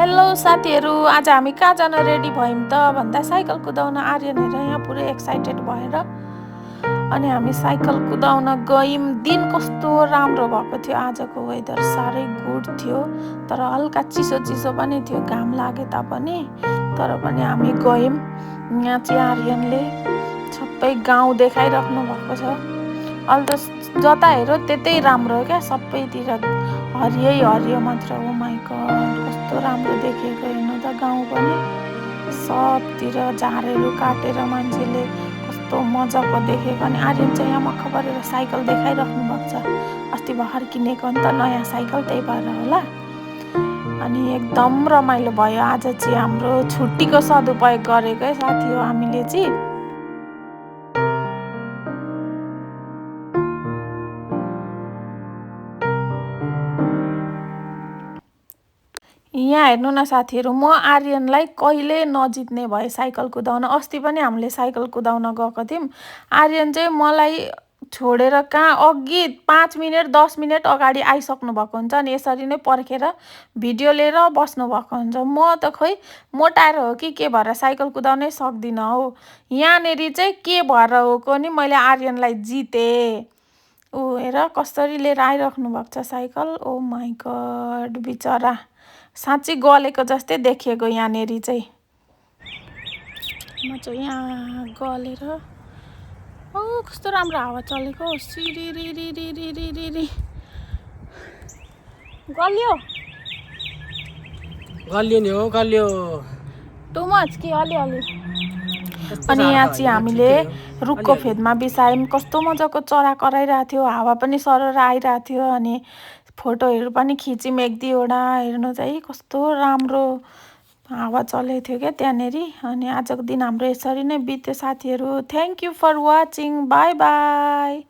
Hello साथीहरू, आज हामी कहाँ जान रेडी भयौँ त भन्दा साइकल कुदाउन। आर्यन हेर यहाँ पुरै एक्साइटेड भएर अनि हामी साइकल कुदाउन गयौँ। दिन कस्तो राम्रो भएको थियो, आजको वेदर साह्रै गुड थियो, तर हल्का चिसो चिसो पनि थियो, घाम लागे तापनि। तर पनि हामी गयौँ। यहाँ चाहिँ आर्यनले सबै गाउँ देखाइराख्नु भएको छ। अहिले त जता हेऱ्यो त्यतै राम्रो क्या, सबैतिर हरियै हरियो मात्र। ओ माई गड, कस्तो राम्रो देखेको हेर्नु त गाउँ पनि। सबतिर झारहरू काटेर मान्छेले कस्तो मजाको देखेको। अनि आर्यन चाहिँ यहाँ मक्ख परेर साइकल देखाइराख्नु भएको छ। अस्ति भर्खर किनेको नि त नयाँ साइकल, त्यही भएर होला। अनि एकदम रमाइलो भयो। आज चाहिँ हाम्रो छुट्टीको सदुपयोग गरेको है साथी हो हामीले चाहिँ। यहाँ हेर्नु न साथीहरू, म आर्यनलाई कहिले नजित्ने भए साइकल कुदाउन। अस्ति पनि हामीले साइकल कुदाउन गएको थियौँ। आर्यन चाहिँ मलाई छोडेर कहाँ अघि 5 मिनट 10 मिनट अगाडि आइसक्नु भएको हुन्छ अनि यसरी नै पर्खेर भिडियो लिएर बस्नुभएको हुन्छ। म त खोइ मोटाएर हो कि के भएर साइकल कुदाउनै सक्दिनँ हौ। यहाँनेरि चाहिँ के भएर हो नि मैले आर्यनलाई जितेँ। ऊ हेर कसरी लिएर आइराख्नु भएको छ साइकल। ओ माई गड, बिचरा साँच्चै गलेको जस्तै देखिएको यहाँनेरि चाहिँ। म चाहिँ यहाँ गलेर कस्तो राम्रो हावा चलेको। सिरिरिरिरिरिरिरि गल्यो गल्यो नि हो, गल्यो टु मच कि अलिअलि। अनि यहाँ चाहिँ हामीले रुखको फेदमा बिसायौँ। कस्तो मजाको चरा कराइरहेको थियो, हावा पनि सरर आइरहेको थियो। अनि फोटोहरू पनि खिच्यौँ एक दुईवटा। हेर्नु चाहिँ कस्तो राम्रो हावा चलेको थियो क्या त्यहाँनेरि। अनि आजको दिन हाम्रो यसरी नै बित्यो साथीहरू। Thank you for watching, bye by.